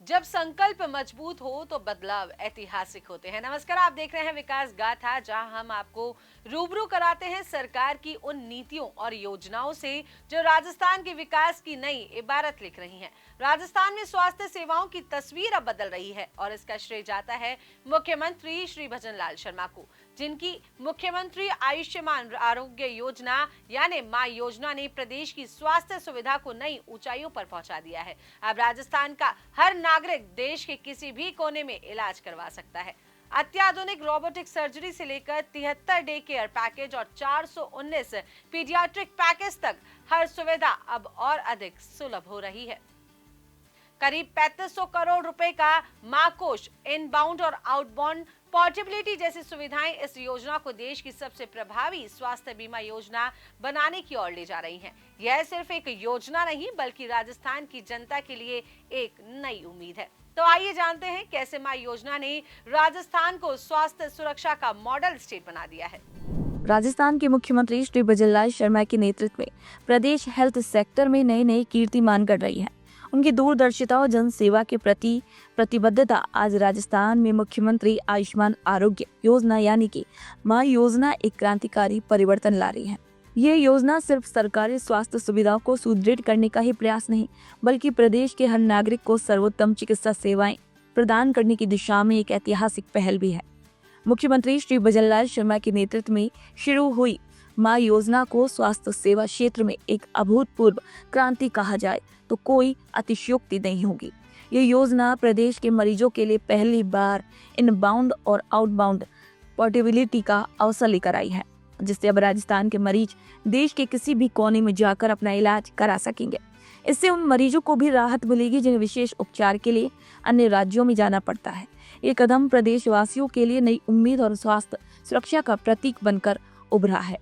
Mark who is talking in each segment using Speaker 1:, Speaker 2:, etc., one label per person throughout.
Speaker 1: जब संकल्प मजबूत हो तो बदलाव ऐतिहासिक होते हैं। नमस्कार, आप देख रहे हैं विकास गाथा, जहां हम आपको रूबरू कराते हैं सरकार की उन नीतियों और योजनाओं से जो राजस्थान के विकास की नई इबारत लिख रही हैं। राजस्थान में स्वास्थ्य सेवाओं की तस्वीर अब बदल रही है और इसका श्रेय जाता है मुख्यमंत्री श्री भजन लाल शर्मा को, जिनकी मुख्यमंत्री आयुष्मान आरोग्य योजना यानी मां योजना ने प्रदेश की स्वास्थ्य सुविधा को नई ऊंचाइयों पर पहुंचा दिया है। अब राजस्थान का हर नागरिक देश के किसी भी कोने में इलाज करवा सकता है। अत्याधुनिक रोबोटिक सर्जरी से लेकर 73 डे केयर पैकेज और 419 पीडियाट्रिक पैकेज तक हर सुविधा अब और अधिक सुलभ हो रही है। करीब 3500 करोड़ रुपए का मां कोष, इनबाउंड और आउटबाउंड पोर्टेबिलिटी जैसी सुविधाएं इस योजना को देश की सबसे प्रभावी स्वास्थ्य बीमा योजना बनाने की ओर ले जा रही हैं। यह सिर्फ एक योजना नहीं बल्कि राजस्थान की जनता के लिए एक नई उम्मीद है। तो आइए जानते हैं कैसे मां योजना ने राजस्थान को स्वास्थ्य सुरक्षा का मॉडल स्टेट बना दिया है।
Speaker 2: राजस्थान के मुख्यमंत्री श्री भजनलाल शर्मा के नेतृत्व में प्रदेश हेल्थ सेक्टर में नई नई कीर्तिमान कर रही है। उनकी दूरदर्शिता और जन सेवा के प्रति प्रतिबद्धता आज राजस्थान में मुख्यमंत्री आयुष्मान आरोग्य योजना यानी कि मां योजना एक क्रांतिकारी परिवर्तन ला रही है। ये योजना सिर्फ सरकारी स्वास्थ्य सुविधाओं को सुदृढ़ करने का ही प्रयास नहीं, बल्कि प्रदेश के हर नागरिक को सर्वोत्तम चिकित्सा सेवाएं प्रदान करने की दिशा में एक ऐतिहासिक पहल भी है। मुख्यमंत्री श्री भजनलाल शर्मा के नेतृत्व में शुरू हुई मां योजना को स्वास्थ्य सेवा क्षेत्र में एक अभूतपूर्व क्रांति कहा जाए तो कोई अतिशयोक्ति नहीं होगी। ये योजना प्रदेश के मरीजों के लिए पहली बार इनबाउंड और आउटबाउंड पोर्टेबिलिटी का अवसर लेकर आई है, जिससे अब राजस्थान के मरीज देश के किसी भी कोने में जाकर अपना इलाज करा सकेंगे। इससे उन मरीजों को भी राहत मिलेगी जिन्हें विशेष उपचार के लिए अन्य राज्यों में जाना पड़ता है। ये कदम प्रदेशवासियों के लिए नई उम्मीद और स्वास्थ्य सुरक्षा का प्रतीक बनकर उभरा है।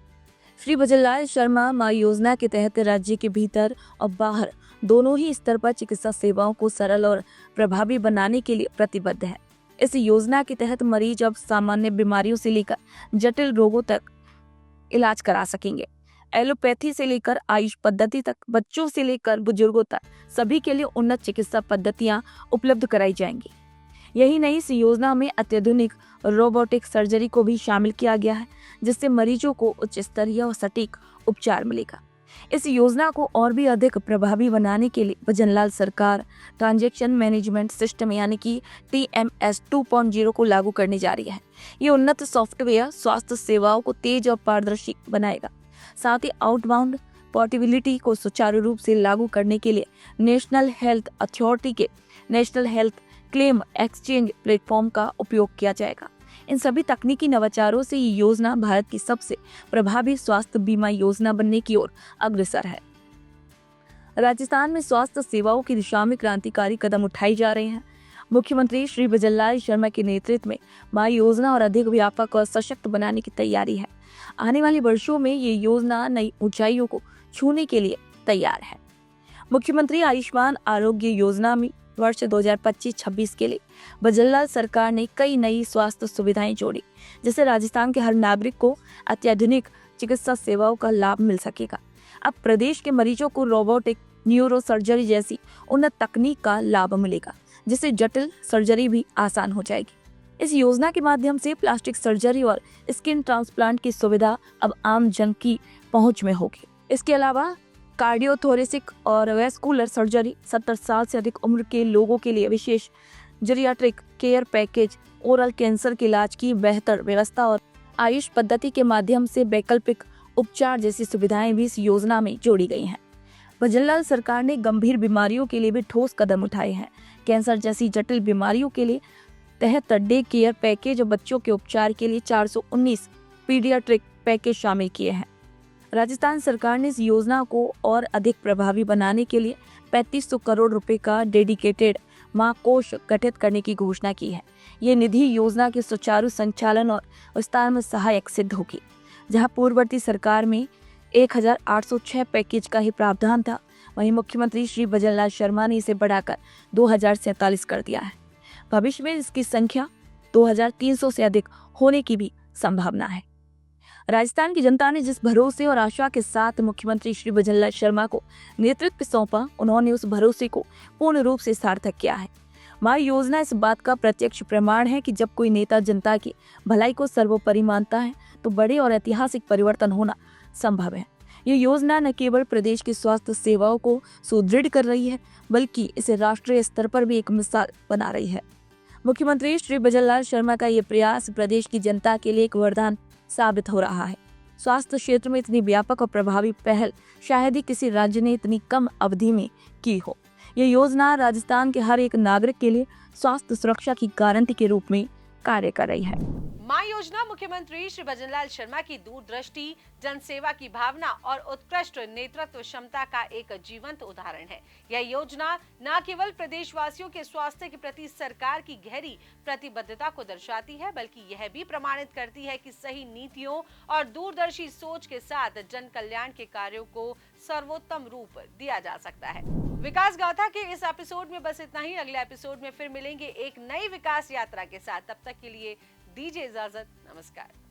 Speaker 2: श्री भजनलाल शर्मा मां योजना के तहत राज्य के भीतर और बाहर दोनों ही स्तर पर चिकित्सा सेवाओं को सरल और प्रभावी बनाने के लिए प्रतिबद्ध है। इस योजना के तहत मरीज अब सामान्य बीमारियों से लेकर जटिल रोगों तक इलाज करा सकेंगे। एलोपैथी से लेकर आयुष पद्धति तक, बच्चों से लेकर बुजुर्गों तक सभी के लिए उन्नत चिकित्सा पद्धतियां उपलब्ध कराई जाएंगी। यही नहीं, इस योजना में अत्याधुनिक रोबोटिक सर्जरी को भी शामिल किया गया है, जिससे मरीजों को उच्च स्तरीय और सटीक उपचार मिलेगा। इस योजना को और भी अधिक प्रभावी बनाने के लिए भजनलाल सरकार ट्रांजैक्शन मैनेजमेंट सिस्टम यानी कि TMS 2.0 को लागू करने जा रही है। ये उन्नत सॉफ्टवेयर स्वास्थ्य सेवाओं को तेज और पारदर्शी बनाएगा। साथ ही आउटबाउंड पोर्टेबिलिटी को सुचारू रूप से लागू करने के लिए नेशनल हेल्थ अथॉरिटी के national health claim exchange platform का उपयोग किया जाएगा। इन सभी तकनीकी नवाचारों से ये योजना भारत की सबसे प्रभावी स्वास्थ्य बीमा योजना बनने की ओर अग्रसर है। राजस्थान में स्वास्थ्य सेवाओं की दिशा में क्रांतिकारी कदम उठाए जा रहे हैं। मुख्यमंत्री श्री भजनलाल शर्मा के नेतृत्व में मां योजना और अधिक व्यापक और सशक्त बनाने की तैयारी है। आने वाले वर्षों में ये योजना नई ऊंचाइयों को छूने के लिए तैयार है। मुख्यमंत्री आयुष्मान आरोग्य योजना में वर्ष 2025-26 के लिए भजनलाल सरकार ने कई नई स्वास्थ्य सुविधाएं जोड़ी, जिससे राजस्थान के हर नागरिक को अत्याधुनिक चिकित्सा सेवाओं का लाभ मिल सकेगा। अब प्रदेश के मरीजों को रोबोटिक न्यूरो सर्जरी जैसी उन्नत तकनीक का लाभ मिलेगा, जिससे जटिल सर्जरी भी आसान हो जाएगी। इस योजना के माध्यम से प्लास्टिक सर्जरी और स्किन ट्रांसप्लांट की सुविधा अब आम जन की पहुंच में होगी। इसके अलावा कार्डियोथोरेसिक और वेस्कुलर सर्जरी, 70 साल से अधिक उम्र के लोगों के लिए विशेष geriatric care package, oral cancer के इलाज की बेहतर व्यवस्था और आयुष पद्धति के माध्यम से वैकल्पिक उपचार जैसी सुविधाएं भी इस योजना में जोड़ी गई हैं। भजनलाल सरकार ने गंभीर बीमारियों के लिए भी ठोस कदम उठाए हैं। कैंसर जैसी जटिल बीमारियों के लिए 73 डे केयर पैकेज और बच्चों के उपचार के लिए 419 पीडियाट्रिक पैकेज शामिल किए हैं। राजस्थान सरकार ने इस योजना को और अधिक प्रभावी बनाने के लिए 3500 करोड़ रुपए का डेडिकेटेड मां कोष गठित करने की घोषणा की है। ये निधि योजना के सुचारू संचालन और विस्तार में सहायक सिद्ध होगी। जहां पूर्ववर्ती सरकार में 1806 पैकेज का ही प्रावधान था, वहीं मुख्यमंत्री श्री भजनलाल शर्मा ने इसे बढ़ाकर 2047 कर दिया है। भविष्य में इसकी संख्या 2300 से अधिक होने की भी संभावना है। राजस्थान की जनता ने जिस भरोसे और आशा के साथ मुख्यमंत्री श्री भजनलाल शर्मा को नेतृत्व सौंपा, उन्होंने उस भरोसे को पूर्ण रूप से सार्थक किया है। माँ योजना इस बात का प्रत्यक्ष प्रमाण है कि जब कोई नेता जनता की भलाई को सर्वोपरि मानता है तो बड़े और ऐतिहासिक परिवर्तन होना संभव है। ये योजना न केवल प्रदेश की स्वास्थ्य सेवाओं को सुदृढ़ कर रही है, बल्कि इसे राष्ट्रीय स्तर पर भी एक मिसाल बना रही है। मुख्यमंत्री श्री भजनलाल शर्मा का ये प्रयास प्रदेश की जनता के लिए एक वरदान साबित हो रहा है। स्वास्थ्य क्षेत्र में इतनी व्यापक और प्रभावी पहल शायद ही किसी राज्य ने इतनी कम अवधि में की हो। ये योजना राजस्थान के हर एक नागरिक के लिए स्वास्थ्य सुरक्षा की गारंटी के रूप में कार्य कर रही है।
Speaker 1: माँ योजना मुख्यमंत्री श्री भजनलाल शर्मा की दूरदृष्टि, जनसेवा की भावना और उत्कृष्ट नेतृत्व क्षमता का एक जीवंत उदाहरण है। यह योजना न केवल प्रदेशवासियों के स्वास्थ्य के प्रति सरकार की गहरी प्रतिबद्धता को दर्शाती है, बल्कि यह भी प्रमाणित करती है कि सही नीतियों और दूरदर्शी सोच के साथ जन कल्याण के कार्यों को सर्वोत्तम रूप दिया जा सकता है। विकास गाथा के इस एपिसोड में बस इतना ही। अगले एपिसोड में फिर मिलेंगे एक नई विकास यात्रा के साथ। तब तक के लिए दीजिए इजाजत। नमस्कार।